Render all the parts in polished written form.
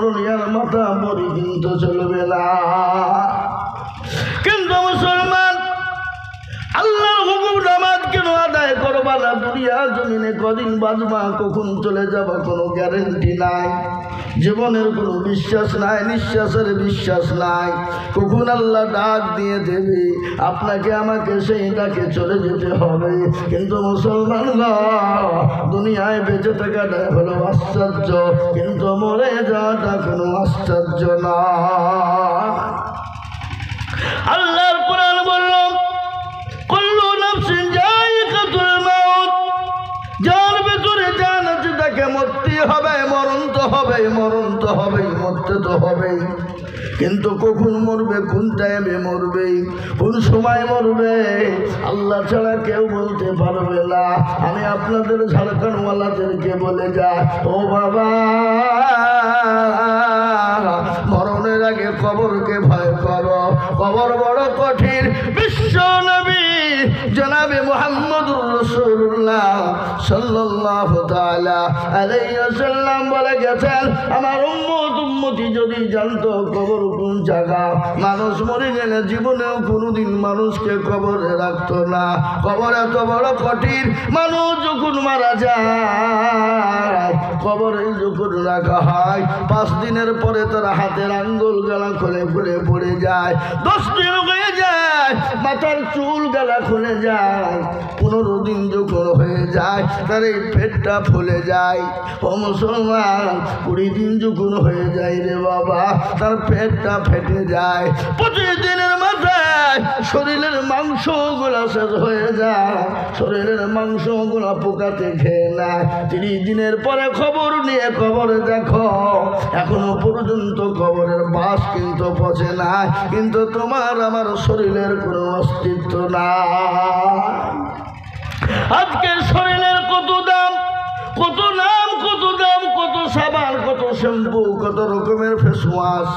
দুনিয়ার মাথা পরি কিন্তু চলবে না। কিন্তু মুসলমান আল্লাহর হুকুম নামাজ কেন আদায় করবা না? দুনিয়া জমিনে কদিন বাজবা, কখন চলে যাবা কোনো গ্যারেন্টি নাই। জীবনের কোনো বিশ্বাস নাই, নিঃশ্বাসের বিশ্বাস নাই। কখন আল্লাহ ডাক দিয়ে দেবে আপনাকে আমাকে, সেই ডাকে চলে যেতে হবে। কিন্তু মুসলমান দুনিয়ায় বেঁচে থাকাটা হলো আশ্চর্য, কিন্তু মরে যাওয়াটা কোনো আশ্চর্য না। আল্লাহর কোরআন বলল কুল্লু নাফসিন যায়িকাতুল মাউত, যার ভিতরে জান আছে তাকে মরতে হবে, মরণ তো হবে, মরণ তো হবেই, মরতে তো হবেই। কিন্তু কখন মরবে, কোন টাইমে মরবে, কোন সময় মরবে আল্লাহ ছাড়া কেউ বলতে পারবে না। আমি আপনাদের ঝাড়খণ্ডওয়ালাদেরকে বলে যাই, ও বাবা, মরণের আগে কবরকে ভয় করো। কবর বড় কঠিন। বিশ্ব নবী জনাবে মুহাম্মদুর রাসূলুল্লাহ সাল্লাল্লাহু তাআলা আলাইহি ওয়াসাল্লাম বলে গেছেন, আমার উম্মতি যদি জানতো কবর কোন জায়গা, মানুষ মরে গেলে জীবনেও কোনোদিন মানুষকে কবরে রাখতো না। কবর এত বড় কঠিন। মানুষ যখন মারা যায়, কবরে যখন রাখা হয়, 5 দিনের পরে তার হাতের আঙ্গুল গলা খুলে খুলে পড়ে যায়। 10 দিন হয়ে যায়, মাথার চুল গলা খুলে যায়। 15 দিন যখন হয়ে যায়, তার এই পেটটা ফুলে যায়। ও মুসলমান, 20 দিন যখন হয়ে যায় রে বাবা, তার পেটটা ফেটে যায়। 25 দিনের মাথায় শরীরের মাংসগুলা শেষ হয়ে যায়, শরীরের মাংসগুলা পোকাতে খেয়ে নেয়। 30 দিনের পরে খবর নিয়ে কবরে দেখো, এখনো পর্যন্ত কবরের বাস কিন্তু পচে না, কিন্তু তোমার আমার শরীরের কোনো অস্তিত্ব নাই। আজকে শরীরের কত দাম, কত নাম, কত দাম, কত সাবান, কত শ্যাম্পু, কত রকমের ফেস ওয়াশ,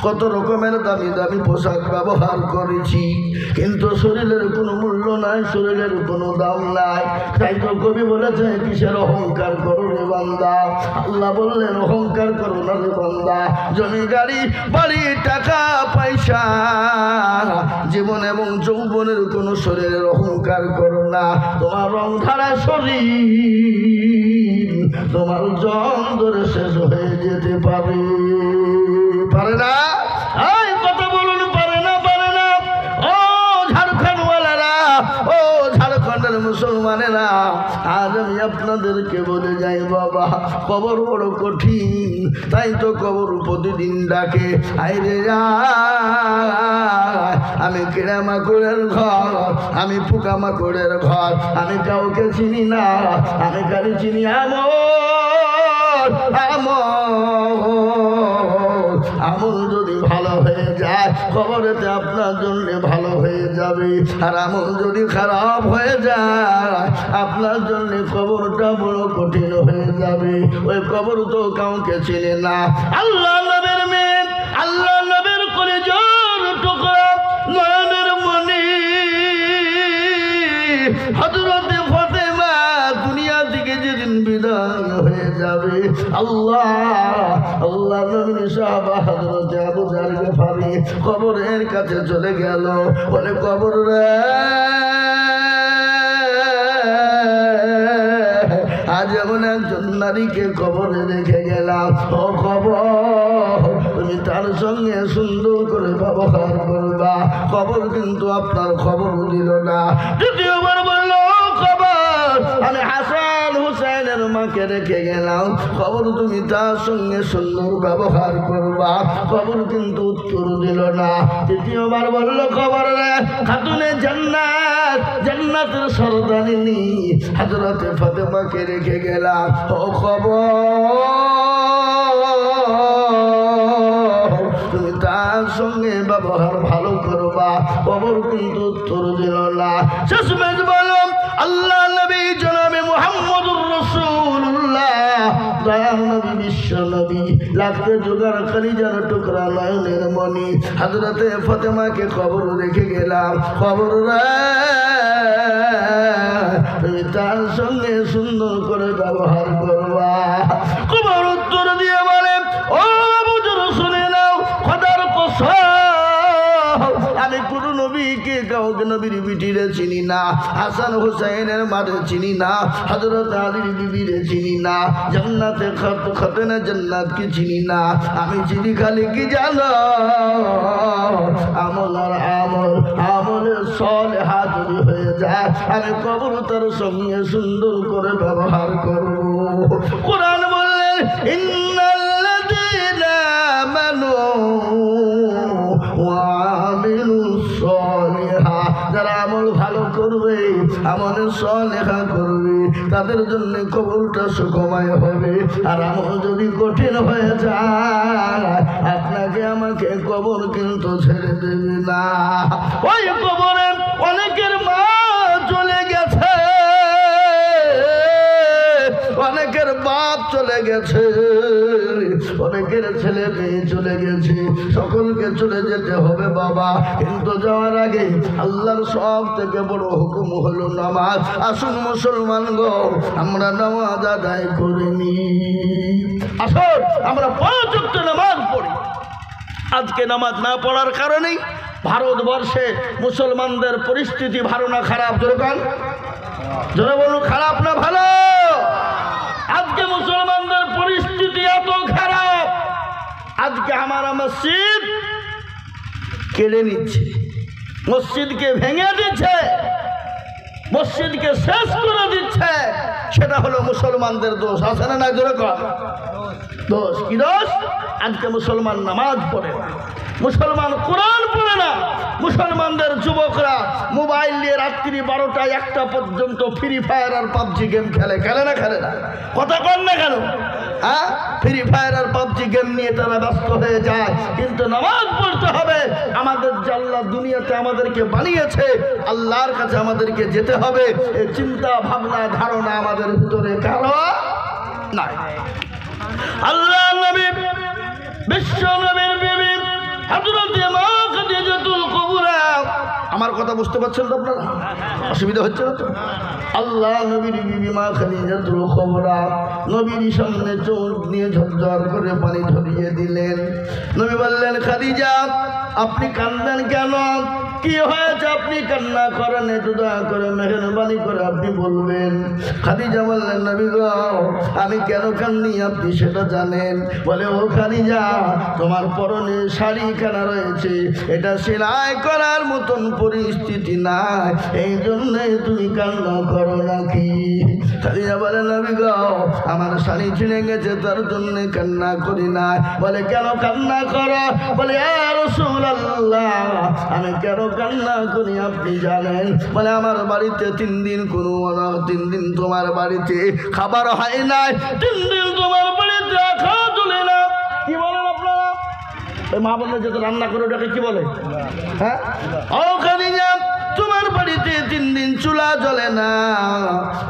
কত রকমের দামি দামি পোশাক ব্যবহার করেছি, কিন্তু শরীরের কোনো মূল্য নাই, শরীরের কোনো দাম নাই। তাই তো কবি বলেছে, কিসের অহংকার করো রে বান্দা। আল্লাহ বললেন, অহংকার করো না রে বান্দা। জমি গাড়ি বাড়ি টাকা পয়সা জীবন এবং যৌবনের কোনো শরীরের অহংকার করো না। তোমার রং ধারা শরীর তোমার জং ধরে শেষ হয়ে যেতে পারে, পারে না? কথা বলুন, পারে না, পারে না? ও ঝাড়খণ্ডওয়ালারা, ও ঝাড়খণ্ডের মুসলমানেরা, আজ আমি আপনাদেরকে বলে যাই বাবা, কবর বড় কঠিন। তাই তো কবর প্রতিদিন ডাকে, আইরে আমি কিড়া মাকড়ের ঘর, আমি পোকা মাকড়ের ঘর, আমি কাউকে চিনি না, আমি খালি চিনি আমল যদি ভালো হয়ে যায়, কবরেতে আপনার জন্য ভালো হয়ে যাবে। আর আমল যদি খারাপ হয়ে যায়, আপনার জন্য কবরটা বড় কঠিন হয়ে যাবে। ওই কবর তো কাউকে চিনে না। আল্লাহ নবীর মেয়ে, আল্লাহ নবীর কলিজার টুকরা, নয়নের মণি হযরতে ফাতেমা দুনিয়া থেকে যেদিন বিদায় হয়ে যাবে, আল্লাহ নবীর সাহাবা হযরতে আবু যার গফারি কবরের কাছে চলে গেল। বলে, কবর রে, আজ এমন একজন নারীকে কবরে রেখে গেলাম। ও কবর, তুমি তার সঙ্গে সুন্দর করে ব্যবহার করবা। কবর কিন্তু আপনার খবর দিল না। দ্বিতীয়বার বলল, কবর, আমি হাসান হুসাইনের মাকে রেখে গেলাম। খবর তুমি তার সঙ্গে সুন্দর ব্যবহার করবা। খবর কিন্তু উত্তর দিল না। তৃতীয়বার বলল, খবর রে, খাতুনে জান্নাত, জান্নাতের সরদারিনী হযরতে ফাতেমাকে রেখে গেলাম। ও খবর, তুমি তার সঙ্গে ব্যবহার ভালো করবা। খবর কিন্তু উত্তর দিল না। শেষমেশ বলো, আল্লাহ নবী জনাবে মুহাম্মদুর রাসূলুল্লাহ, দয়াল নবী, বিশ্ব নবী, লাগতে জোগাড় কলিজার টুকরা, নয়নের মণি হযরতে ফাতেমাকে খবর রেখে গেলাম। খবর রে, তুমি তার সঙ্গে সুন্দর করে ব্যবহার করবা। খবর উত্তর দিয়ে বলে, ও কাউকে নবীর বিটিরে চিনি না, হাসান হুসাইনের মারে চিনি না, হযরত আলীর বিবিরে চিনি না, জান্নাতে খতনে জান্নাত কি চিনি না। আমি চিনি খালি কি জানো, আমল আর আমল, আমলের সলেহা যদি হয়ে যায় আমি কবর তার সঙ্গে সুন্দর করে ব্যবহার করব। কোরআন বললেন ইন্নাল্লাযীনা আমানু ওয়া আমিলুস সলিহাত, যারা আমল ভালো করবে, আমলের সলেহা করবে, তাদের জন্য কবরটা সুখময় হবে। আর আমল যদি কঠিন হয়ে যায় আপনাকে আমাকে কবর কিন্তু ছেড়ে দেবে না। ওই কবরে অনেকের মা চলে গেছে, অনেকের বাপ চলে গেছে, অনেকের ছেলে মেয়ে চলে গেছে, সকলকে চলে যেতে হবে বাবা। কিন্তু যাওয়ার আগে আল্লাহর সব থেকে বড় হুকুম হলো নামাজ। আসুন মুসলমান গো, আমরা নামাজ আদায় করিনি। আসুন আমরা 5 ওয়াক্ত নামাজ পড়ি। আজকে নামাজ না পড়ার কারণেই ভারতবর্ষে মুসলমানদের পরিস্থিতি ভালো না খারাপ? জোরে বলুন, খারাপ না ভালো? আজকে মুসলমানদের পরিস্থিতি এত খারাপ, আজকে আমার মসজিদ কেড়ে নিচ্ছে, মসজিদকে ভেঙে দিচ্ছে, মসজিদকে শেষ করে দিচ্ছে। সেটা হলো মুসলমানদের দোষ, আছে না? জোরে কর, দোষ। কি দোষ? আজকে মুসলমান নামাজ পড়ে না, মুসলমান কোরআন পড়ে না, মুসলমানদের যুবকরা মোবাইল নিয়ে রাত্রি 12টা 1টা পর্যন্ত ফ্রি ফায়ার আর পাবজি গেম খেলে। খেলে না? খেলে না? কথা কন না কেন? হ্যাঁ, ফ্রি ফায়ার আর পাবজি গেম নিয়ে তারা ব্যস্ত হয়ে যায়। কিন্তু নামাজ পড়তে হবে। আমাদের আল্লাহ দুনিয়াতে আমাদেরকে বানিয়েছে, আল্লাহর কাছে আমাদেরকে যেতে হবে। এই চিন্তা ভাবনা ধারণা আমাদের ভিতরে কারো নাই। আল্লাহ নবী, বিশ্ব নবীর বিবি হযরত মা খাদিজাতুল কুবরা, আমার কথা বুঝতে পারছেন তো আপনারা? অসুবিধা হচ্ছে না তো? আল্লাহ নবীর বিবি মা খাদিজাতুল কুবরা নবীর সামনে চোখ নিয়ে ঝরঝর করে পানি ঝরিয়ে দিলেন। নবী বললেন, খাদিজা আপনি কান্দেন কেন? কি হয়েছে আপনি কান্না করেন? একটু দয়া করে মেহেরবানি করে আপনি বলবেন। খাদিজা বললেন, নবী গো আমি কেন কান্দি আপনি সেটা জানেন? বলে, ও খাদিজা তোমার পরনে শাড়ি কেনা রয়েছে, এটা সেলাই করার মতন পরিস্থিতি নাই, এই জন্যে তুমি কান্না করো নাকি? খাদিজা বলে, নবী গো আমার শাড়ি ছিঁড়ে গেছে তার জন্য কান্না করি না। বলে, কেন কান্না করো? বলে, ইয়া রাসূলুল্লাহ আমি কেন কান্না করি আপনি জানেন? বলে, আমার বাড়িতে 3 দিন তোমার বাড়িতে খাবার হয় নাই, 3 দিন তোমার বাড়িতে খাওয়া চলে না। কি বলেন আপনারা? ওই মা বললে যে রান্না করে ওটাকে কি বলে? হ্যাঁ, ও খাদিজা তোমার বাড়িতে 3 দিন চুলা জ্বলে না,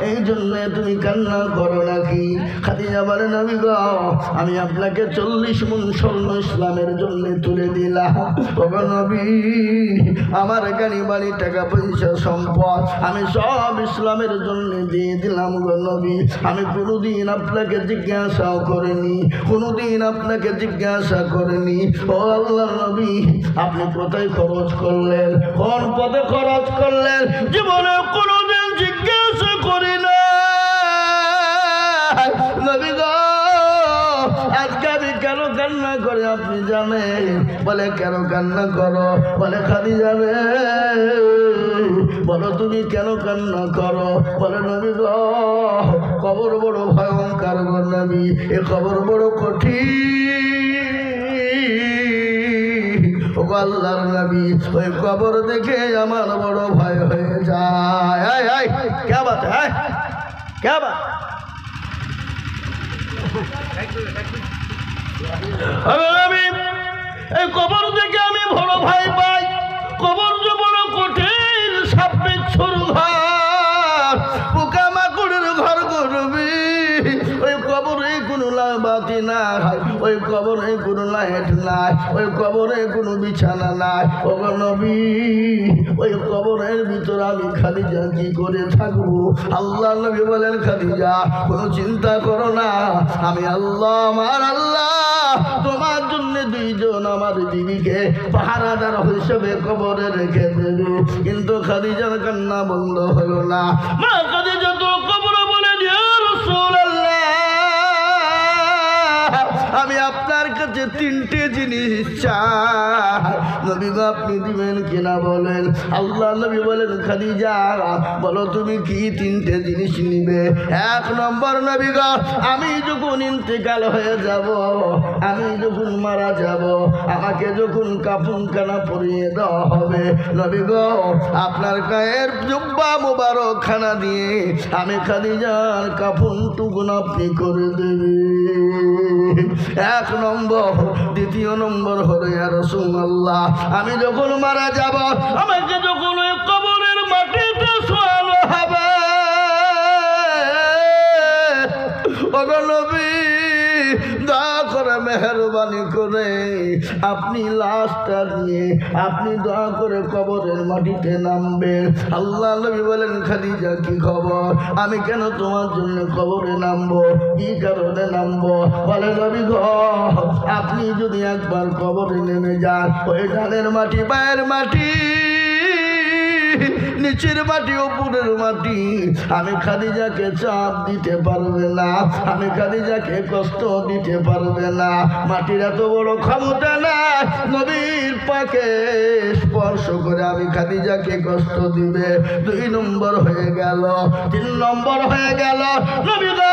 এই জন্য তুমি কান্না করো নাকি? খাদিজা বলে, নবী গো আমি আপনাকে 40 মণ স্বর্ণ ইসলামের জন্য তুলে দিলাম। ও নবী আমার গাড়ি বাড়ি টাকা পয়সা সম্পদ আমি সব ইসলামের জন্য দিয়ে দিলাম গো নবী। আমি কোনোদিন আপনাকে জিজ্ঞাসাও করিনি, কোনোদিন আপনাকে জিজ্ঞাসা করিনি ও আল্লাহ নবী আপনি কোথায় খরচ করলেন, কোন পথে খরচ করলেন, জীবনে কোনোদিন জিজ্ঞাসা করি না। নবী গো আজকে আমি কেন কান্না করে আপনি জানেন? বলে, কেন কান্না করো? বলে, খাদিজা রে বলো তুমি কেন কান্না করো? বলে, নবী গো কবর বড় ভয়ঙ্কর গো নবী, এ কবর বড় কঠিন। আল্লাহর নবী ওই কবর দেখে আমার বড় ভয় হয়ে যায়। क्या बात है? क्या बात? এই কবর দেখে আমি বড় ভয় পাই। কবর যে বড় কঠিন, সাপে ছুর ঘর, পোকামাকড়ের ঘর করবি। ওই কবরে কোনো বাতি নাই, ওই কবরে কোনো লাইট নাই, ওই কবরে কোনো বিছানা নাই। ও নবী ওই কবরের ভিতর আমি খাদিজা কি করে থাকবো? আল্লাহ নবী বলেন, খাদিজা কোনো চিন্তা করো না, আমি আল্লাহ আমার আল্লাহ তোমার জন্য 2 জন আমার বিবিকে পাহারাদার হিসেবে কবরে রেখে দেবে। কিন্তু খাদিজার কান্না বন্ধ হলো না। মা খাদিজা তো কবরে বলে ইয়া রাসূলুল্লাহ, আমি আপনার কাছে 3টে জিনিস চাই। নবী গো আপনি দিবেন কিনা বলেন। আল্লাহ নবী বলেন খাদিজা বলো তুমি কি 3টে জিনিস নিবে। 1 নম্বর নবী গো আমি যখন ইন্তেকাল হয়ে যাব, আমি যখন মারা যাব, আমাকে যখন কাফন খানা পরিয়ে দেওয়া হবে, নবী গো আপনার গায়ের জুব্বা মোবারক খানা দিয়ে আমি খাদিজার কাফন টুকুন আপনি করে দেবেন। 1 নম্বর। 2 নম্বর হলো ইয়া রাসূলুল্লাহ আমি যখন মারা যাব, আমাকে যখন ওই কবরের মাটিতে শোয়ানো হবে, ওগো নবী দয়া করে মেহেরবানি করে আপনি লাশটা নিয়ে আপনি দয়া করে কবরের মাটিতে নামবেন। আল্লাহ নবী বলেন খাদিজা কি খবর, আমি কেন তোমার জন্য কবরে নামবো, কি কারণে নামবো? বলে নবী গো আপনি যদি একবার কবরে নেমে যান, ওই ডানের মাটি পায়ের মাটি নিচের মাটি উপরের মাটি আমি খাদিজাকে চাপ দিতে পারবে না, আমি খাদিজাকে কষ্ট দিতে পারবে না। মাটির এত বড় ক্ষমতা না নবীর পাকে স্পর্শ করে আমি খাদিজাকে কষ্ট দিবে। 2 নম্বর হয়ে গেল। 3 নম্বর হয়ে গেল নবী গো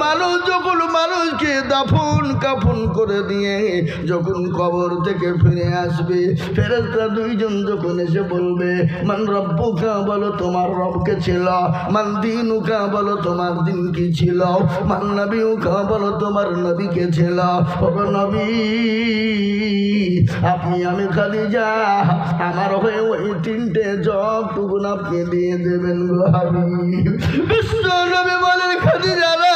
মানুষ যখন মানুষকে দাফন কাফন করে দিয়ে যখন কবর থেকে ফিরে আসবে, ফেরেশতা 2 জন যখন এসে বলবে মান রব্বুকা বলো তোমার রবকে ছিল, মান দীনুকা বলো তোমার দিন কি ছিল, মান নবিয়ুকা বলো তোমার নবীকে ছিল। ও নবী আপনি আমি খাদিজা আমার হয়ে ওই 3টে জবটুকুন আপনি দিয়ে দেবেন গো হাবিব। বিশ্ব নবী বলেন খাদিজা রে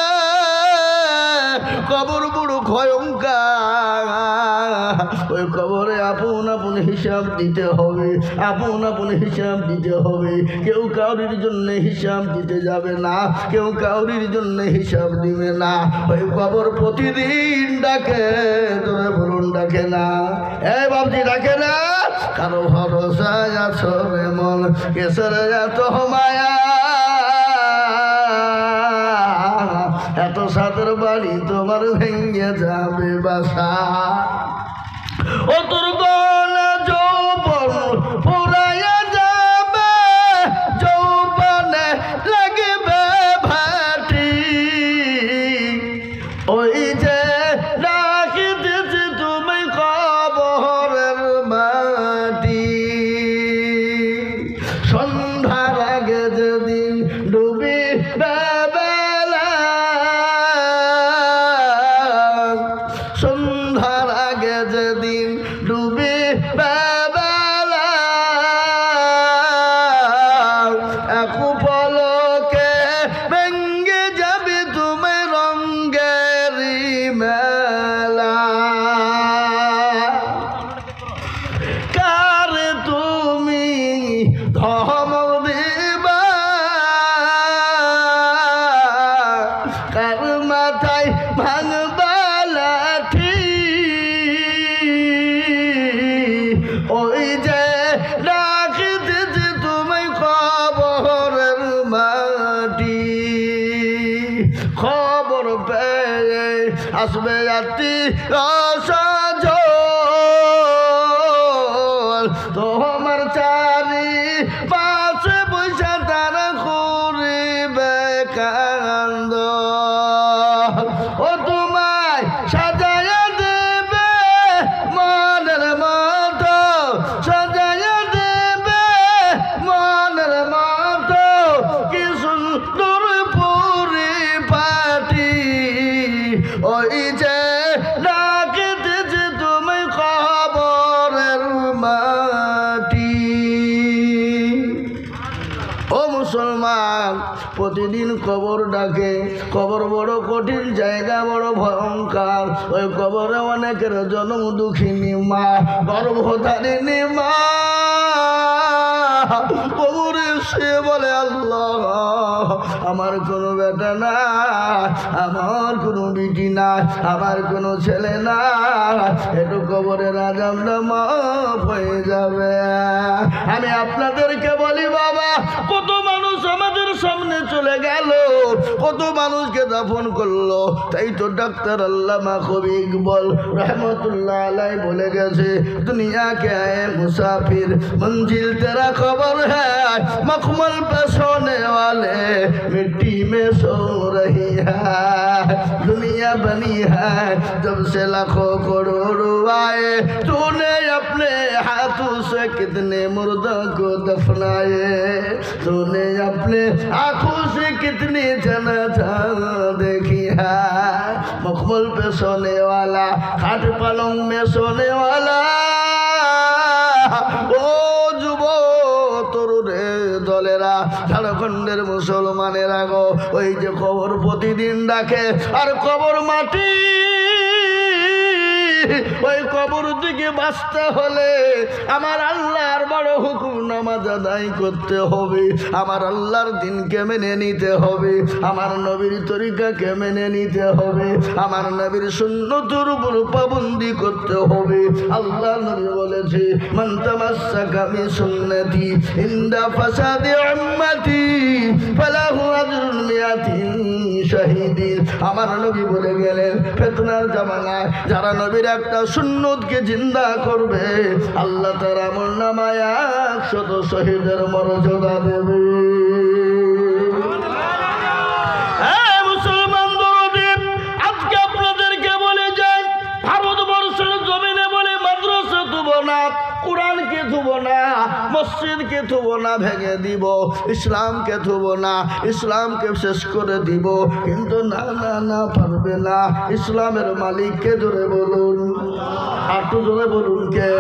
কবর বড় ভয়ঙ্কর, ওই কবরে আপন আপন হিসাব দিতে হবে, আপন আপন হিসাব দিতে হবে। কেউ কাউরির জন্য হিসাব দিতে যাবে না, কেউ কাউরির জন্য হিসাব দিবে না। ওই কবর প্রতিদিন ডাকে, তোরা বলুন ডাকে না, এই বাবজি ডাকে না। কারো ভরসায় আছো রে মন কেসের এত মায়া, এত সাদের বাড়ি তোমার ভেঙে যাবে বাসা। ও তোর গলা যৌবন ফুরাইয়া যাবে, যৌবনে লাগবে ভাটি, ওই যে রাখিতেছি তুমি কবরের মাটি। সন্ধ্যার আগে যেদিন ডুবি সন্ধ্যার আগে যেদিন ডুবে বেলা, এক পলকে ভেঙ্গে যাবে তুমি রঙ্গের মেলা। কার তুমি ধমক দিবা, কার মাথায় ভাঙবা লাঠি, ওই যে রাখিতেছি তুমি কবরের মাটি। খবর পেয়ে আসবে রাত্রি অসজল, তোমার চারি পাশে বৈশা তারা করিবে কান্দ, ও তোমায় সাজায়া দেবে মনের মতো, সাজায়া দেবে মনের মতো, কি সুন্দর পরিপাটি, ওই যে রাখিতেছি তুমি কবরের মাটি। ও মুসলমান প্রতিদিন কবর ডাকে, কবর বড় কঠিন জায়গা, বড় ভয়ঙ্কর। ওই কবরে অনেকের জন্ম দুঃখিনী মা, গর্ভধারিণী মা, কবরে শুয়ে বলে আল্লাহ আমার কোনো বেটা না, আমার কোনো বিটি না, আমার কোনো ছেলে না, একটু কবরের আযাবটা মাফ হয়ে যাবে। আমি আপনাদেরকে বলি বাবা, কত মানুষ আমাদের সামনে চলে গেল, কত মানুষকে দাফন করলো। তাই তো ডাক্তার আল্লামা কবি ইকবাল रहमतुल्लाह अलैह बोले गए दुनिया के आए मुसाफिर मंजिल तेरा खबर है, मखमल पे सोने वाले मिट्टी में सो रही है। दुनिया बनी है जब से लाखों करोड़ों आए, तूने अपने हाथों से कितने मुर्दों को दफनाए, तूने अपने आँखों से कितनी जनाजा देखी है। मखमल पे सोने वाला, खाट पलंग में सोने वाला, ও যুব তরুণে দলেরা, ঝাড়খণ্ডের মুসলমানেরা গো, ওই যে কবর প্রতিদিন ডাকে, আর কবর মাটি, ওই কবর থেকে বাঁচতে হলে আমার আল্লাহর বড় হুকুম নামাজ আদায় করতে হবে, আমার আল্লাহর দিনকে মেনে নিতে হবে, আমার নবীর তরিকাকে মেনে নিতে হবে, আমার নবীর সুন্নতের উপর পাবন্দি করতে হবে। আল্লাহ নবী বলেছে মান তামাসসাকা বি সুন্নতি ইনদা ফাসাদি উম্মতি ফালাহু আজরুন মিয়াতিন শাহীদিন। আমার নবী বলে গেলেন ফিতনার জামানায় যারা নবীর একটা সুন্নতকে জিন্দা করবে, আল্লাহ তার আমলনামায় 100 শহীদের মর্যাদা দেবে। মুসলমান দরদি, আজকে আপনাদেরকে বলে যাই, ভারতবর্ষের জমিনে বলে মাদ্রাসা থুব না, কোরআনকে থুব না, মসজিদকে থুব না, ভেঙে দিব, ইসলামকে থুব না, ইসলামকে শেষ করে দিব। কিন্তু না না না, পারবে না। ইসলামের মালিককে জোরে বলুন, একটু জোরে বলুন কে?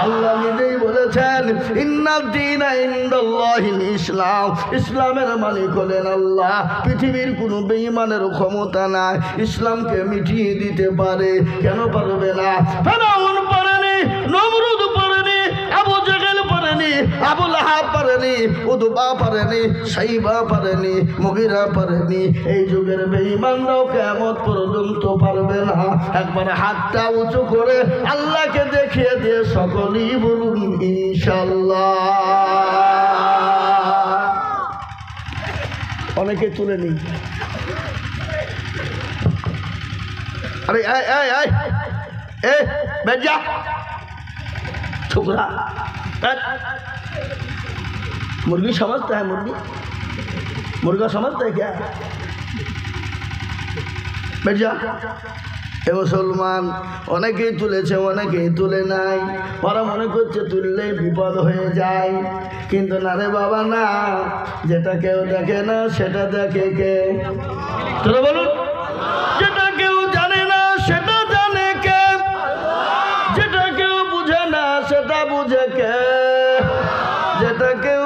আল্লাহ নিজেই বলেছেন ইন্নাদ দীনা ইনদাল্লাহিল ইসলাম, ইসলামের মালিক হলেন আল্লাহ। পৃথিবীর কোনো বেঈমানের ক্ষমতা নাই ইসলামকে মিটিয়ে দিতে পারে। কেন পারবে না? ফেরাউন পারেনি, নমরুদ পারেনি, আবু জেহেল পারেনি, আবু লাহাব পারেনি, উতবা পারেনি, সাইবা পারেনি, মুগীরা পারেনি। এই যুগের বেঈমানরাও কিয়ামত পর্যন্ত পারবে না। একবার হাতটা উঁচু করে আল্লাহকে দেখিয়ে দিয়ে সকলেই বলুন ইনশাআল্লাহ। অনেকে তুলে নি, अरे आए आए आए ए बैठ जा छोकरा। मुर्गी समझता है? मुर्गा समझता है क्या? बैठ जा। এ মুসলমান অনেকেই তুলেছে, অনেকেই তুলে নাই। ওরা মনে করছে তুললেই বিপদ হয়ে যায়, কিন্তু না রে বাবা না। যেটা কেউ দেখে না সেটা দেখে কে? তোরা বলুন। যেটা কেউ জানে না সেটা জানে কে? যেটা কেউ বুঝে না সেটা বুঝে কে? যেটা কেউ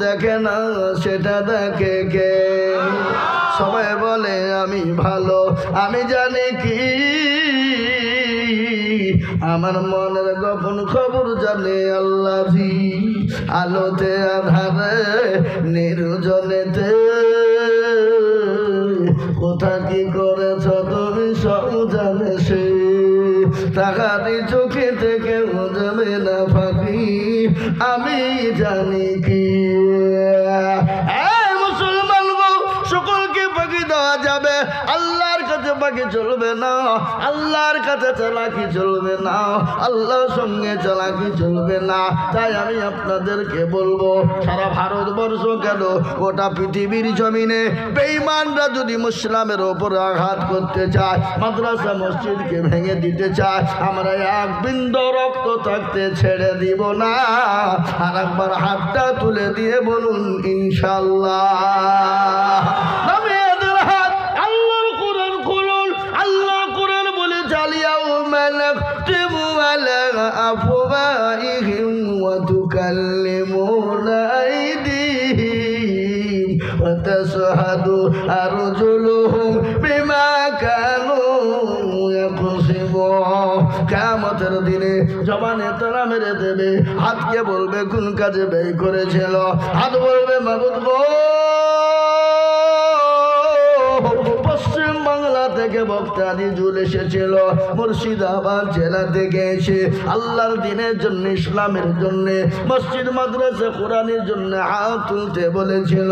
দেখে না সেটা দেখে কে? সবাই বলে আমি ভালো, আমি জানি কি আমার মনের গোপন খবর জানে আল্লাহই। আলোতে আধারে নির্জনেতে কোথা কি করেছ তুমি সব জানে সে। তাকারি চোখে থেকে যাবে না ফাঁকি, আমি জানি কি। মুসলমান গো, সকলকে ফাঁকি দেওয়া যাবে, আল্লাহর কাছে ফাঁকি চলবে না। আল্লাহর কাছে চালাকি চলবে না, আল্লাহর সঙ্গে চালাকি চলবে না। তাই আমি আপনাদেরকে বলবো, সারা ভারতবর্ষ কেন গোটা পৃথিবীর জমিনে বেঈমানরা যদি মুসলিমের ওপর আঘাত করতে চায়, মাদ্রাসা মসজিদকে ভেঙে দিতে চায়, আমরা এক বিন্দু রক্ত থাকতে ছেড়ে দিব না। আর একবার হাতটা তুলে দিয়ে বলুন ইনশাআল্লাহ। নামিয়াদের হাত। আল্লাহর কোরআন খুলুন। আল্লাহ কোরআন বলে চালিয়াও মালাক তিবু আলা আফওয়াহিহিম ওয়া তুকাল্লিমুনা আইদিহিম ওয়া তাশহাদু আরজুলুহুম বিমা কানু ইয়াকসিবুন। হাসিব। কিয়ামতের দিনে জবানে তালা মেরে দেবে, হাতকে বলবে কোন কাজে ব্যয় করেছিল, হাত বলবে মাবুদ গো পশ্চিম বাংলা থেকে বক্তা নিজুল এসেছিল, মুর্শিদাবাদ জেলা থেকে এসে আল্লাহর দিনের জন্য, ইসলামের জন্য, মসজিদ মাদ্রাসা কোরআনের জন্য হাত তুলতে বলেছিল,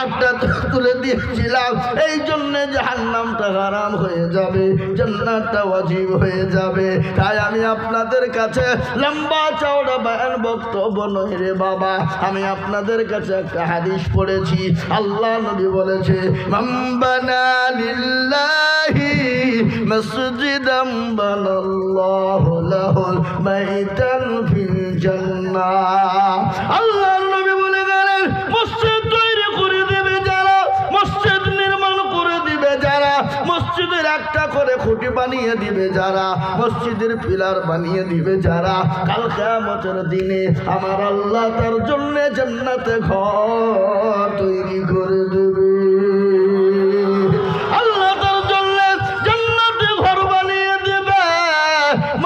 আটটা তুলে দিয়েছিলাম। এই জন্য জাহান্নামটা হারাম হয়ে যাবে, জান্নাতটা ওয়াজিব হয়ে যাবে। তাই আমি আপনাদের কাছে লম্বা চওড়া বয়ান বক্তব্য নয় রে বাবা, আমি আপনাদের কাছে একটা হাদিস পড়েছি। আল্লাহ নবী বলেছে, মাম্বানা লিল্লাহি মসজিদাম বানাল্লাহু লাহুল বাইতান ফিল জান্নাহ। আল্লাহর নবী বলে গেলেন, মসজিদ তৈরি করে দেবে যারা, মসজিদ নির্মাণ করে দিবে যারা, মসজিদের একটা করে খুঁটি বানিয়ে দিবে যারা, মসজিদের পিলার বানিয়ে দিবে যারা, কাল কিয়ামতের দিনে আমার আল্লাহ তার জন্য জান্নাতে ঘর তৈরি করে দেবে। আল্লাহ তার জন্য জান্নাতে ঘর বানিয়ে দেবে।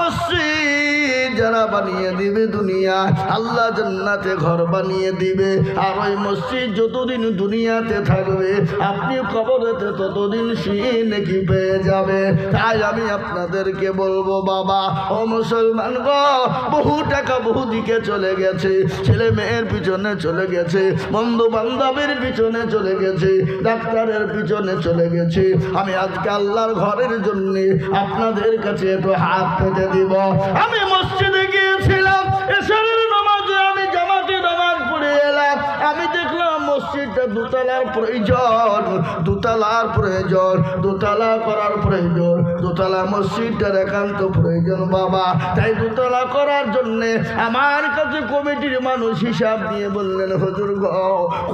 মসজিদ যারা বানিয়ে দিবে দুনিয়া, আল্লাহ জান্নাতে ঘর বানিয়ে দিবে। আর ওই মসজিদ যতদিন দুনিয়াতে থাকবে, আপনি কবরেতে ততদিন শুয়ে নেকি পেয়ে যাবে। তাই আমি আপনাদেরকে বলবো বাবা ও মুসলমান গো, বহু টাকা বহু দিকে চলে গেছে, ছেলে মেয়ের পিছনে চলে গেছে, বন্ধু বান্ধবের পিছনে চলে গেছে, ডাক্তারের পিছনে চলে গেছে। আমি আজকে আল্লাহর ঘরের জন্য আপনাদের কাছে একটু হাত পেতে দিব। আমি মসজিদে গিয়েছিলাম, এশারের নামাজে আমি জামাতে নামাজ পড়ে এলাম। আমি দেখলাম মসজিদটা দোতলার প্রয়োজন, দোতলার প্রয়োজন, দোতলা করার প্রয়োজন, দোতলা মসজিদটার একান্ত প্রয়োজন বাবা। তাই দোতলা করার জন্যে আমার কাছে কমিটির মানুষ হিসাব দিয়ে বললেন, হুজুর গো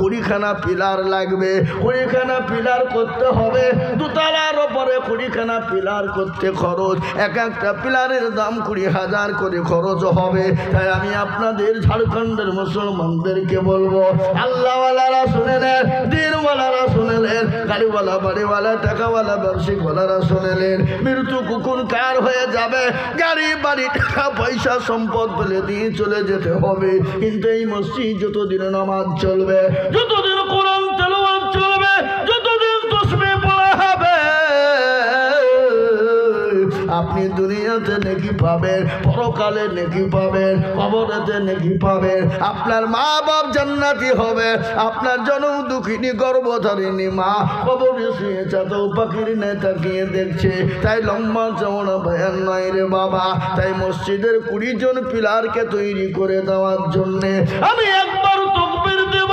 20খানা পিলার লাগবে, 20খানা পিলার করতে হবে, দোতলার ওপরে 20খানা পিলার করতে খরচ, এক একটা পিলারের দাম 20,000 করে খরচ হবে। তাই আমি আপনাদের ঝাড়খণ্ডের মুসলমানদেরকে বলবো, আল্লাহওয়ালারা শুনে নেন, দিনওয়ালারা শুনে নেন, গাড়িওয়ালা বাড়িওয়ালা টাকাওয়ালা ব্যবসায়িকওয়ালারা শুনে নেন, মৃত্যু কুকুর কার হয়ে যাবে, গাড়ি বাড়ি টাকা পয়সা সম্পদ ফেলে দিয়ে চলে যেতে হবে, কিন্তু এই মসজিদ যতদিন নামাজ চলবে, যতদিন কোরআন তেলাওয়াত চলবে, যতদিন তাসবিহ পড়া হবে, আপনি দুনিয়াতে নেকি পাবেন, পরকালে নেকি পাবেন, কবরেতে নেকি পাবেন। আপনার মা বাপ জান্নাতি হবে, আপনার জনম দুঃখিনী গর্ভধারিণী মা কবরে শুয়ে চাঁদও পাখির নেই তাকিয়ে দেখছে। তাই লম্বা চওড়া বয়ান নয় রে বাবা। তাই মসজিদের 20 জন পিলারকে তৈরি করে দেওয়ার জন্যে আমি একবার তাকবীর দেব,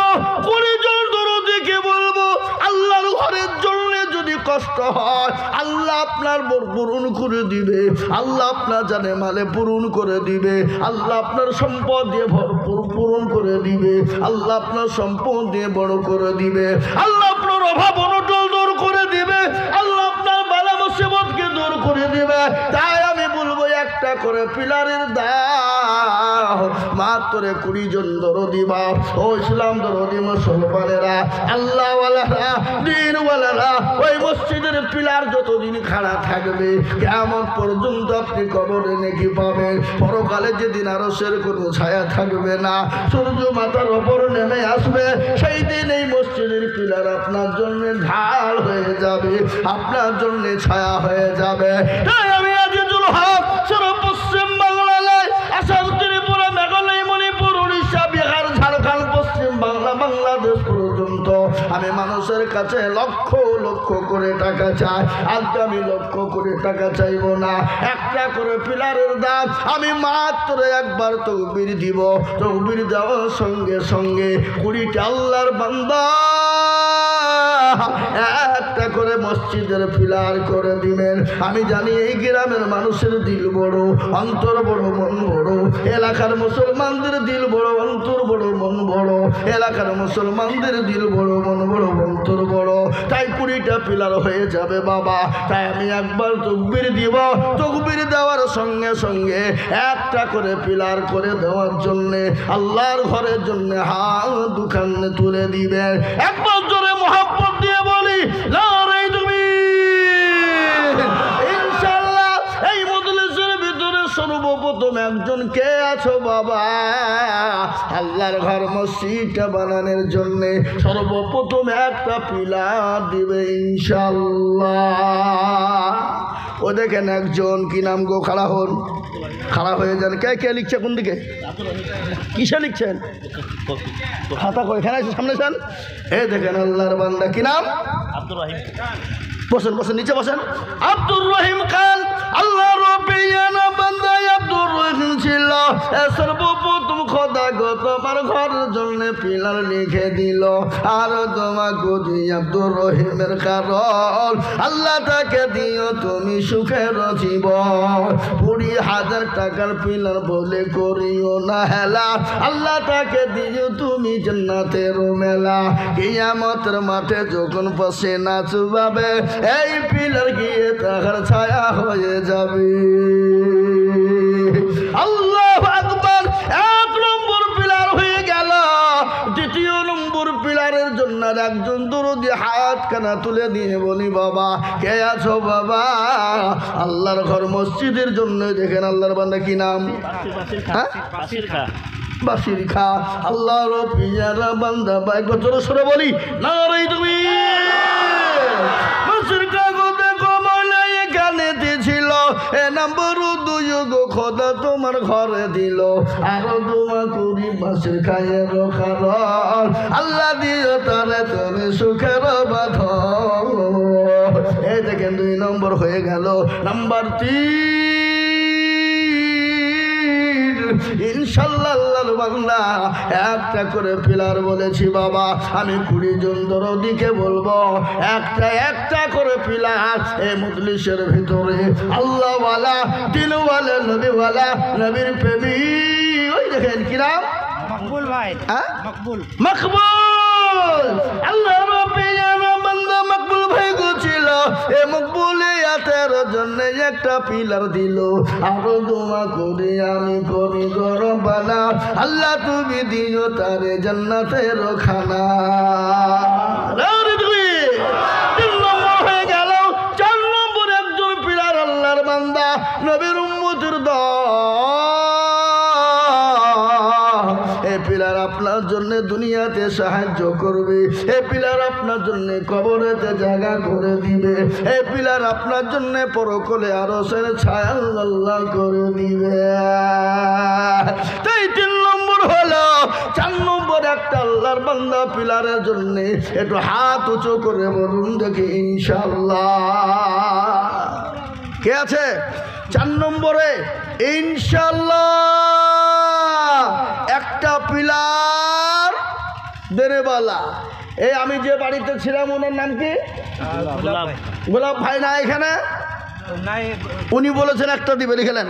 20 জন দরদিকে বলবো, আল্লাহর ঘরের জন্য যদি কষ্ট হয় আল্লাহ আপনার পূরণ করে দিবে, আল্লাহ আপনার জানে মালে পূরণ করে দিবে, আল্লাহ আপনার সম্পদ দিয়ে ভরপুর পূরণ করে দিবে, আল্লাহ আপনার সম্পদ দিয়ে বড় করে দিবে, আল্লাহ আপনার অভাব অনটন দূর করে দিবে, আল্লাহ আপনার বালা মুসিবতকে দূর করে দিবে। তাই আমি বলবো, একটা করে পিলারের দাও মাত্র 20 জন দরদি বাপ ও ইসলাম দরদি মুসলমানেরা, আল্লাহওয়ালারা, দিনওয়ালারা, ওই মসজিদের পিলার যতদিন খাড়া থাকবে কিয়ামত পর্যন্ত আপনি কবরে নেকি পাবেন। পরকালে যেদিন আরশের কোনো ছায়া থাকবে না, সূর্য মাথার ওপর নেমে আসবে, সেই দিন এই মসজিদের পিলার আপনার জন্য ঢাল হয়ে যাবে, আপনার জন্য ছায়া হয়ে যাবে। তাই আমি আজিজুল হক সারা পশ্চিম বাংলায়, আসাম, ত্রিপুরা, মেঘালয়, মণিপুর, উড়িষ্যা, বিহার, ঝাড়খণ্ড, পশ্চিম বাংলা, বাংলাদেশ পর্যন্ত আমি মানুষের কাছে লক্ষ লক্ষ করে টাকা চাই। আজকে আমি লক্ষ করে টাকা চাইব না, একটা করে পিলারের দাম আমি মাত্র একবার তাকবীর দিব। তাকবীর দেওয়ার সঙ্গে সঙ্গে 20টা আল্লাহর বান্দা একটা করে মসজিদের পিলার করে দিবেন। আমি জানি এই গ্রামের মানুষের দিল বড়, অন্তর বড়, মন বড়, এলাকার মুসলমানদের দিল বড়, অন্তর বড়, মন বড়, এলাকার মুসলমানদের দিল বড়, মন বড়, অন্তর বড়। তাই 20টা পিলার হয়ে যাবে বাবা। তাই আমি একবার তাকবীর দিব, তাকবীর দেওয়ার সঙ্গে সঙ্গে একটা করে পিলার করে দেওয়ার জন্যে আল্লাহর ঘরের জন্য হাত দুখানে তুলে দিবেন। একবার জোরে মোহাব্বত দিয়ে বলি, নারে তাকবীর। ইনশাআল্লাহ এই একজন কে আছো বাবা আল্লাহর ঘর মসজিদটা বানানোর জন্য সর্বপ্রথম একটা পিলার দিবে ইনশাআল্লাহ। ও দেখেন একজন, কি নাম গো, খাড়া হন, খাড়া হয়ে যান। কে কে লিখছে, কোন দিকে, কিসে লিখছেন? খাতা করে এখানে সামনে যান। এই দেখেন আল্লাহর বান্দা, কি নাম? আব্দুর রহিম। বসেন বসেন, নিচে বসেন। আব্দুর রহিম খান আল্লাহর বান্দা আব্দুর রহিম ছিল। সর্বপ্রথম খোদাগত আমার ঘরের জন্য পিলার লিখে দিল। আর তোমাকে দিই আব্দুর রহিমের কারণ আল্লাহ তাকে দিও তুমি সুখের জীবন। 20,000 টাকার পিলার বলে করিও না হেলা, আল্লাহ তাকে দিও তুমি জান্নাতের মেলা। কিয়ামতের মাঠে যখন বসে নাচবাবে এই পিলার গিয়ে তাহার ছায়া হয়ে যাবে। আল্লাহু আকবার। 1 নম্বর পিলার হয়ে গেল। 2 নম্বর পিলারের জন্য একজন দরদি হাত কানা তুলে দিয়ে বলি বাবা কে আছো বাবা আল্লাহর ঘর মসজিদের জন্য। দেখেন আল্লাহর বান্দা, কি নাম? হ্যাঁ, বাসির খা। আল্লাহর পিয়ারা বান্দা ভাই কত সরে বলি নারে তুমি বাসির খা গো দেখো মনে এখানে দিছিল। এ নম্বর 2 গো খোদা তোমার ঘরে দিল। আরো দোয়া করি বাসির খায়ের কারণ আল্লাহ দিও তারে তুমি সুখের বাঁধন। এই দেখেন 2 নম্বর হয়ে গেল। নাম্বার 3 ইনশাআল্লাহ আল্লাহর বান্দা একটা করে পিলার বলেছি বাবা আমি 20 জন দরদিকে বলবো একটা একটা করে পিলার এই মজলিসের ভিতরে আল্লাহওয়ালা দিলওয়ালা নবীওয়ালা নবীর প্রেমী। ওই দেখেন কি নাম? মকবুল ভাই। হ্যাঁ, মকবুল। মকবুল। আল্লাহর পিয়ারা বান্দা মকবুল ভাই গো ছিল। এ মকবুলিয়াতের জন্য একটা পিলার দিল। আরো দোয়া করি আমি করি গরবানা আল্লাহ তুমি দিও তারে জান্নাতের খানা। 3 নম্বর হয়ে গেল। 4 নম্বর একজন পিলার আল্লাহর বান্দা নবীর উম্মতের পিলার আপনার জন্য দুনিয়াতে সাহায্য করবে। এই পিলার আপনার জন্য কবরেতে জায়গা করে দিবে। এই পিলার আপনার জন্য পরকালে আরশের ছায়া আল্লাহ করে দিবে। তাই 3 নম্বর হলো। 4 নম্বর একটা আল্লাহর বান্দা পিলারের জন্য একটু হাত উঁচু করে বলুন দেখি ইনশাআল্লাহ। কে আছে 4 নম্বরে? ইনশাআল্লাহ একটা পিলার দেনেবালা। এই আমি যে বাড়িতে ছিলাম ওনার নাম কি? গোলাপ ভাই না এখানে? উনি বলেছেন একটা দিবে, লিখলেন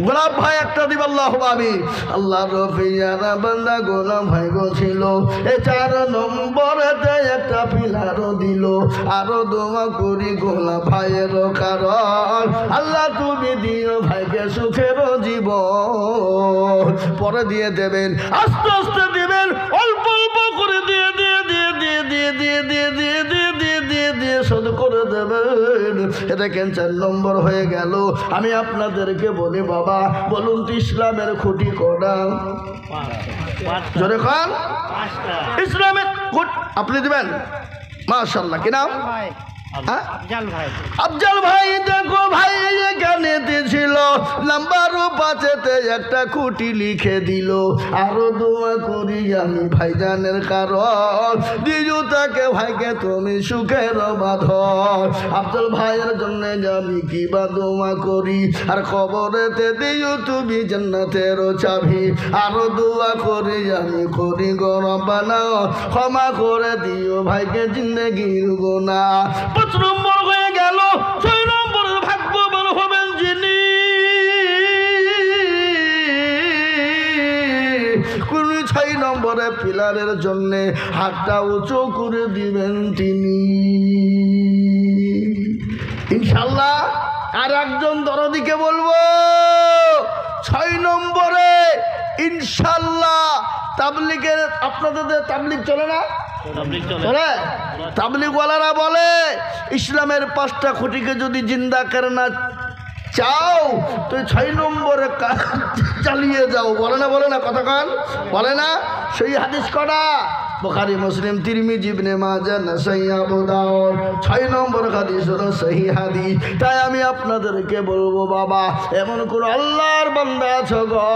গোলাপ ভাই একটা দিবে। আল্লাহ আমি আল্লাহ রফিয়ানা বান্দা গোলাপ ভাই গো ছিল। এই 4 নম্বরেতে একটা পিলারও দিল। আরো দোয়া করি গোলাপ ভাইয়ের কারণ আল্লাহ তুমি দিও ভাইকে সুখের জীবন। পরে দিয়ে দেবেন, আস্তে আস্তে দিবেন, অল্প অল্প করে দিয়ে দিয়ে দিয়ে দিয়ে দিয়ে দিয়ে দিয়ে দিয়ে দিয়ে দিয়ে দিয়ে দিয়ে শোধ করে দেবেন। এটা কেন 4 নম্বর হয়ে গেল। আমি আপনাদেরকে বলি বাবা বলুন তো ইসলামের খুঁটি কটা? জোরে খান। ইসলামের খুঁটি আপনি দিবেন। মাশাআল্লাহ। কি নাম? আফজাল ভাই। দেখো ভাই এখানে দিয়েছিল নাম্বার 5-তে একটা খুঁটি লিখে দিল। আরো দোয়া করি আমি ভাইজানের কারণ দিও তাকে ভাইকে তুমি সুখের বাঁধন। আফজাল ভাইয়ের জন্য আমি কি বা দোয়া করি আর কবরেতে দিও তুমি জান্নাতের চাবি। আরো দোয়া করি আমি করি গরম বানাও ক্ষমা করে দিও ভাইকে জিন্দেগির গুনাহ। 5 নম্বর হয়ে গেল। 6 নম্বরের ভাগ্যবান হবেন যিনি কোন 6 নম্বরে পিলারের জন্য হাতটা উঁচু করে দিবেন তিনি ইনশাআল্লাহ। আর একজন দরদিকে বলবো 6 নম্বরে ইনশাআল্লাহ তাবলিগের। আপনাদের তাবলিগ চলে না? চলে। তাবলিগওয়ালারা বলে ইসলামের 5টা খুঁটিকে যদি জিন্দা করে না চাও তুই 6 নম্বরে চালিয়ে যাও, বলে না কতক্ষণ বলে না? সেই হাদিস করা বুখারী মুসলিম তিরমিজি ইবনে মাজাহ নাসাই আবু দাউদ 6 নম্বর হাদিস হলো সহিহ হাদিস। তাই আমি আপনাদেরকে বলবো বাবা, এমন কোন আল্লাহর বান্দা আছো গো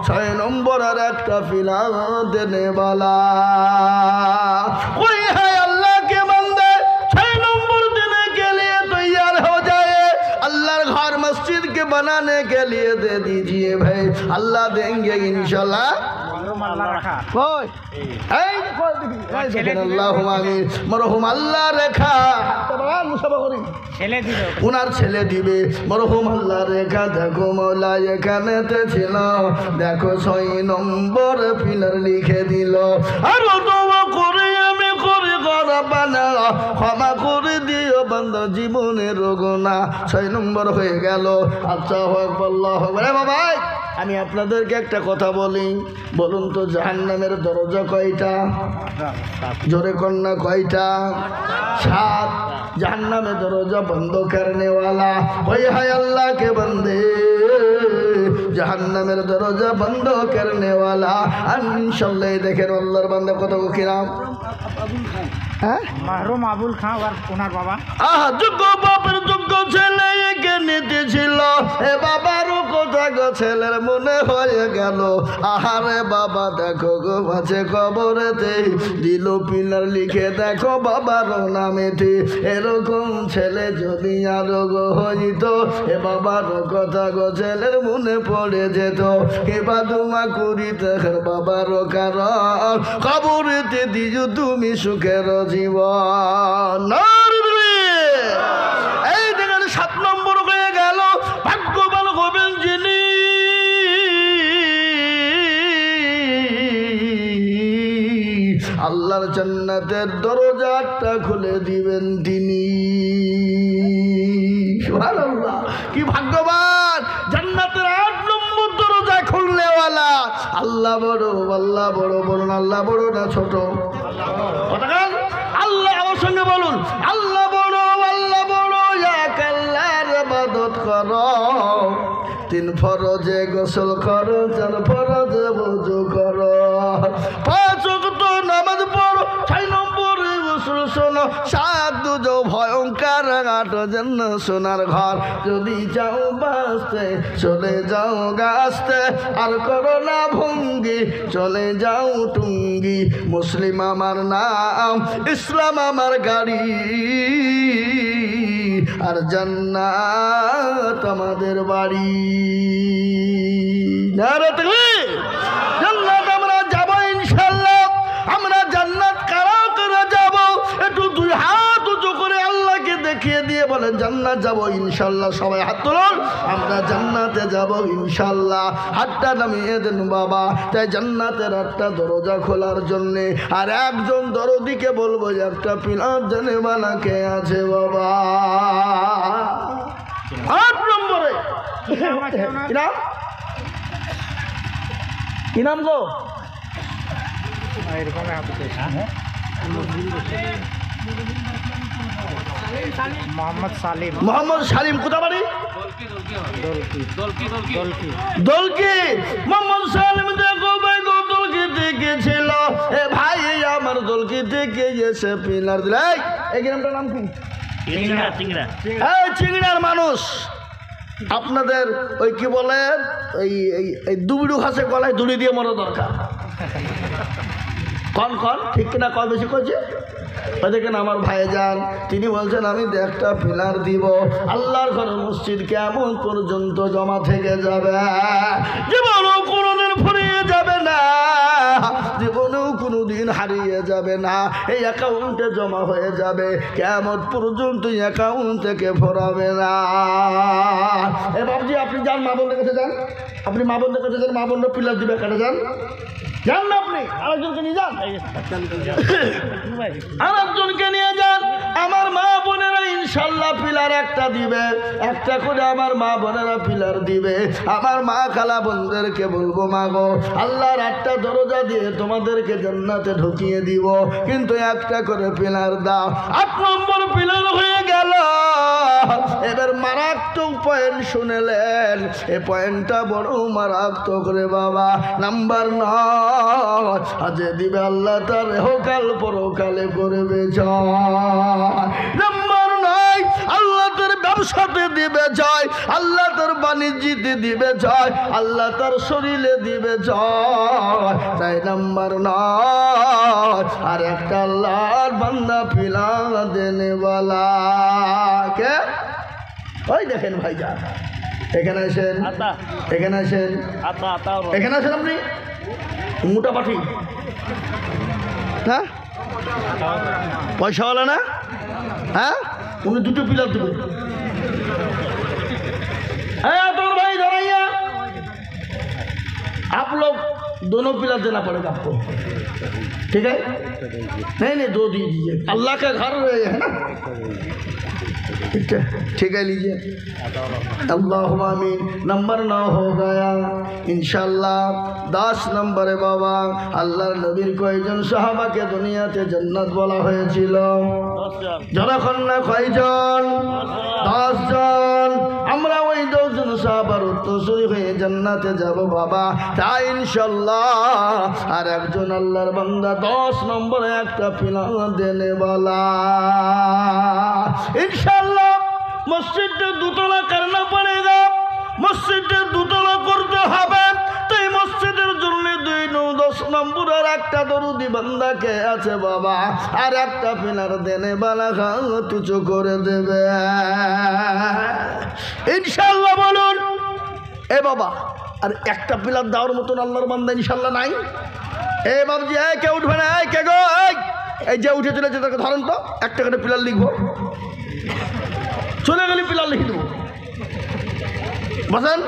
6 নম্বরের একটা ফিলা দেনে वाला कोई है अल्लाह के बंदे 6 नंबर देने के लिए तैयार हो जाए। अल्लाह घर मस्जिद के बनाने के लिए दे दीजिए भाई, अल्लाह देंगे इंशाल्लाह। মরহুম আল্লাহ রেখা উনার ছেলে দিবে, মরহুম আল্লাহ রেখা দেখো মৌলা এখানেতে ছিল, দেখো 6 নম্বর পিলার লিখে দিল। আর করে আমি করে বানা ক্ষমা করে দিও বান্দা জীবনের গোনা 6 নম্বর হয়ে গেল। আচ্ছা হোক বল্লাহ বাবা, আমি আপনাদেরকে একটা কথা বলি, বলুন তো জাহান্নামের দরজা কয়টা? জোরে কন্যা কয়টা? 7। জাহান্নামের দরজা বন্ধ করনে वाला कोई है अल्लाह के बंदे, জাহান্নামের দরজা বন্ধ করনে वाला ইনশাআল্লাহ। দেখেন আল্লাহর বান্দা কত কিরাম, হ্যাঁ মাহরুম আবুল খান আর ওনার বাবা যোগ্য বাপের যোগ্য ছেলে একে নিতে ছিল, এ বাবারও কথা গো ছেলের মনে হয়ে গেল। আহারে বাবা দেখো গো মাঝে কবরেতে দিল পিলার লিখে দেখো বাবার নামেতে, এরকম ছেলে যদি আরো গো হইত, এ বাবার কথা গো ছেলের মনে পড়ে যেত। এবার দুমা করি দেখেন বাবার কারণ কবরেতে দিও তুমি সুখের জীবন। এই দেখেন 7 নম্বর হয়ে গেল। ভাগ্যবান হবেন যিনি আল্লাহর জান্নাতের দরজাটা খুলে দিবেন তিনি। সুবহানাল্লাহ, কি ভাগ্যবান! জান্নাতের 8 নম্বর দরজা খুলনে वाला আল্লাহ বড়, আল্লাহ বড়। বলুন আল্লাহ বড় না ছোট? আল্লাহ আমার সঙ্গে বলুন আল্লাহ বড়, আল্লাহ বড়। এক আল্লাহর ইবাদত করো, 3 ফরজে গোসল করো, 4 ফরজে ওযু করো, 5 ওয়াক্ত নামাজ পড়ো, 6 নম্বরে গোসল শোনো, 7 দুজো ভয়ঙ্কর 8 জন্য সোনার ঘর। যদি যাও বাঁচতে চলে যাও গাছতে, আর করো না ভঙ্গি চলে যাও টুঙ্গি। মুসলিম আমার নাম, ইসলাম আমার গাড়ি, আর জান্নাত আমাদের বাড়ি। নারে তাকবীর! জান্নাত আমরা যাব ইনশাআল্লাহ। আমরা জান্নাত কারা করে যাব? একটু 2 হাত উঁচু করে আল্লাহকে দেখিয়ে দিয়ে বলেন জান্নাত যাব ইনশাআল্লাহ। সবাই হাত তুলুন, আমরা জান্নাতে যাব ইনশাআল্লাহ। হাতটা নামিয়ে দেন বাবা। তাই জান্নাতের একটা দরজা খোলার জন্য আর একজন দরদিকে বলবো যে একটা পিলার জানে বানাকে আছে বাবা। 8 নম্বরে কি নাম গো? মোহাম্মদ সালিম। মোহাম্মদ সালিম কোথা বাড়ি? দলকি। মোহাম্মদ সালিম দেখো ভাই গো দলকি থেকে ছিল। এ ভাই আমার দলকি থেকে এসে পিলার দিল। এই গ্রামটার নাম কি? চিংড়ার মানুষ। আপনাদের ওই কি বলে এই দুবিড়ু ঘাসে গলায় দুলি দিয়ে মরা দরকার। কন ঠিক কিনা? কল বেশি করছে? দেখেন আমার ভাইজান তিনি বলছেন আমি একটা পিলার দিব। আল্লাহর ঘরে মসজিদ কেমন পর্যন্ত জমা থেকে যাবে, জীবনেও কোনোদিন ফুরিয়ে যাবে না, জীবনেও কোনোদিন হারিয়ে যাবে না। এই অ্যাকাউন্টে জমা হয়ে যাবে, কিয়ামত পর্যন্ত অ্যাকাউন্ট থেকে ফোরাবে না। এ বাবজি আপনি যান মা বোনদের কাছে যান, আপনি মা বোনদের কাছে যান, মা বোনরা পিলার দিবে কাটে যান। যান না আপনি আরেকজনকে নিয়ে যান, আরেকজনকে নিয়ে যান। আমার মা বোনেরা ইনশাল্লাহ পিলার একটা দিবে, একটা করে আমার মা বোনেরা পিলার দিবে। আমার মা খালা বোনদেরকে বলবো, মা গো আল্লাহর 8টা দরজা দিয়ে তোমাদেরকে জান্নাতে ঢুকিয়ে দিব, কিন্তু একটা করে পিলার দাও। 8 নম্বর পিলার হয়ে গেল। এবার মারাত্মক পয়েন্ট শুনেলেন, এই পয়েন্টটা বড় মারাত্মক রে বাবা। নাম্বার 9, আজে দিবে আল্লাহ তার হোকাল পরকালে করবে জয়। নাম্বার 9, আল্লাহ তার ব্যবসাতে দিবে জয়, আল্লাহ তার বাণিজ্যতে দিবে জয়, আল্লাহ তার শরীরে দিবে জয়। তাই নাম্বার 9, আর একটা আল্লাহর বান্দা পিলা দেনে বলা কে? ওই দেখেন ভাইজান, এখানে আসেন, এখানে আসেন, এখানে আসেন। আপনি মোটা পাঠি, হ্যাঁ পয়সাওয়ালা না? হ্যাঁ, উনি 2টো পিলার দেবে। হ্যাঁ তোর भाई धराइया, आप लोग दोनों पिलर देना पड़ेगा आपको, ठीक है? नहीं 2 दे दीजिए, अल्लाह का घर है ना, ठीक है लीजिए। अल्लाहुम्मा आमीन। नंबर 9 हो गया इंशाल्लाह। 10 नंबरे बाबा আল্লাহর নবীর কয়জন সাহাবাকে দুনিয়াতে জান্নাত বলা হয়েছিল? যখন না কয়জন? 10 জন। আমরা ওই 10 জন সাহাবার উত্তরসূরি হয়ে জান্নাতে যাব বাবা। তাই ইনশাল্লাহ আর একজন আল্লাহর বান্দা 10 নম্বরে একটা পিলার দেনে বলা ইনশাল্লাহ। মসজিদে 2 তলা করনা পড়েগা, মসজিদে 2 তলা করতে হবে। তো এই মসজিদের জন্য 10 নম্বরের একটা দরুদি বান্দাকে আছে বাবা, আর একটা পিলার দেনে বালা হাত উঁচু করে দেবে ইনশাল্লাহ। বলুন এ বাবা, আর একটা পিলার দেওয়ার মতন আল্লাহর বান্দা ইনশাল্লাহ নাই? এ বাবজি, কে উঠবে না? কে গো? এই যে উঠে চলেছে তাকে ধরেন তো, একটা করে পিলার লিখবো, চলে গেলে পিলার লিখে দেবো। বসেন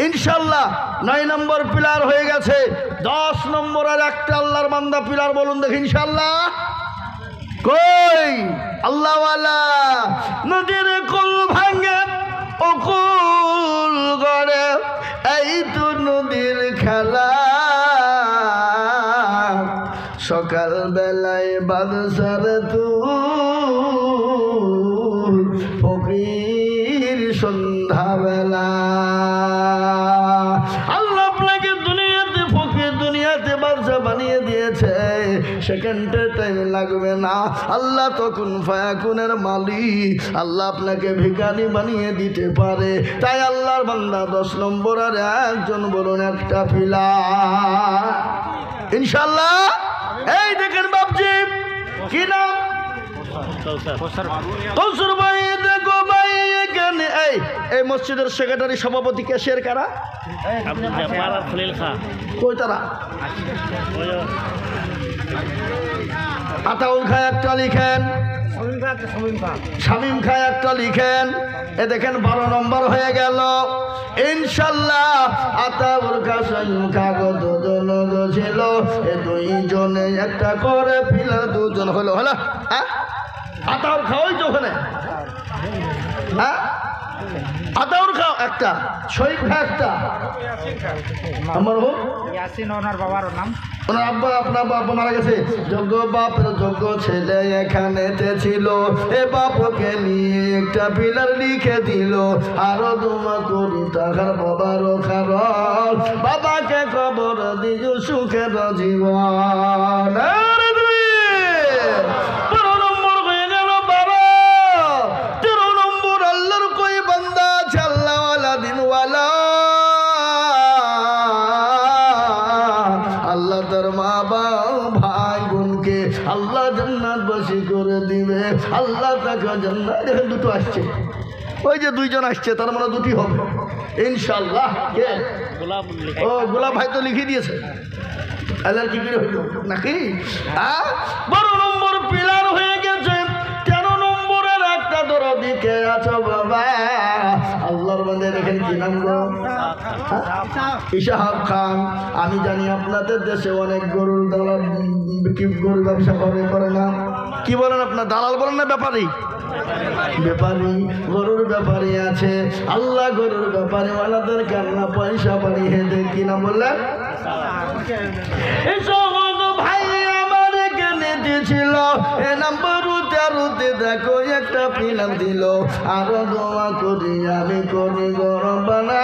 ইনশাল্লাহ। 9 নম্বর পিলার হয়ে গেছে। 10 নম্বরের একটা আল্লাহর বান্দা পিলার বলুন দেখি ইনশাল্লাহ। কই আল্লাহওয়ালা? নদীর কুল ভাঙে অকুল গড়ে, এই তো নদীর খেলা। সকাল বেলায় বাদশার তুল, ফকির সন্ধ্যাবেলা। আল্লাহ আপনাকে দুনিয়াতে ফকির, দুনিয়াতে বাদশা বানিয়ে দিয়েছে। সেকেন্ডের টাইম লাগবে না। আল্লাহ তো কুন ফায়াকুনের মালিক, আল্লাহ আপনাকে ভিখারি বানিয়ে দিতে পারে। তাই আল্লাহর বান্দা 10 নম্বর আর একজন বলুন একটা পিলার ইনশাল্লাহ। এই দেখেন বাবজি, কি নাম? কৌসর ভাই। দেখো ভাই এখানে এই মসজিদের সেক্রেটারি সভাপতি ক্যাশিয়ার কারা? কই তারা? আতাউল খায় একটা লিখেন, শামীম খায় একটা লিখেন। এ দেখেন 12 নম্বর হয়ে গেল ইনশাল্লাহ। আতাউল খা শামীম খা দুজন ছিল, এ 2 জনে একটা করে পিলার 2 জন হলো। হলো হ্যাঁ, আতাউল খা ওই তো ওখানে, হ্যাঁ আতাউল খা একটা, শহীদ খা একটা, আমার ইয়াসিন ওনার বাবার নাম, ওনার আব্বা, আপনার বাবা মারা গেছে। যোগ্য বাপের যোগ্য ছেলে এখানেতে ছিল, এ বাপকে নিয়ে একটা পিলার লিখে দিল। আরো দোয়া করি তাহার বাবারও কারণ, বাবাকে খবর দিল সুখের জীবন। 12 নম্বর হয়ে গেল 12। 13 নম্বর আল্লাহর কই বান্দা আছে, আল্লাহওয়ালা দিনওয়ালা। আল্লাহ তার মা বাবা ভাই বোনকে আল্লাহ জান্নাতবাসী করে দিবে। আল্লাহ তাকে জান্নাত, দেখেন 2টো আসছে, ওই যে 2 জন আসছে, তার মানে 2টি হবে ইনশাল্লাহ। কে? ও গোলাপ ভাই তো লিখে দিয়েছে। আল্লাহর কি করে হইল নাকি? 12 নম্বর পিলার হয়ে গেছে। 13 নম্বরের একটা দরদি কে আছো বাবা? আল্লাহর বান্দা দেখেন কি নাম গো? ইশাহাব খান। আমি জানি আপনাদের দেশে অনেক গরুর দালাল, গরুর ব্যবসা করে না? কি বলেন আপনার দালাল বলেন না ব্যাপারী? ব্যাপারী, গরুর ব্যাপারী আছে। আল্লাহ গরুর ব্যাপারী ওয়ালাদের কান্না পয়সা বাড়িয়ে দেয় কিনা বললেন। এই সমস্ত ভাই আমার কেনে দিয়েছিল এ নাম্বার 13-তে দেখো একটা ফিল্ম দিল। আরো দোয়া করি আমি করি গরম বানা।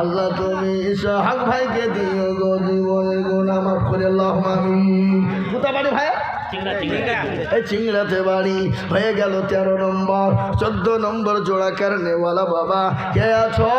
আল্লাহ তুমি সোহাগ ভাইকে দিও গো জীবনের গুনাহ মাফ করে আল্লাহুম্মা আমিন। কোথা বাড়ি ভাই? এই চিংড়াতে বাড়ি। হয়ে গেল 13 নম্বর। 14 নম্বর জোড়া কারণেওয়ালা বাবা কে আছো?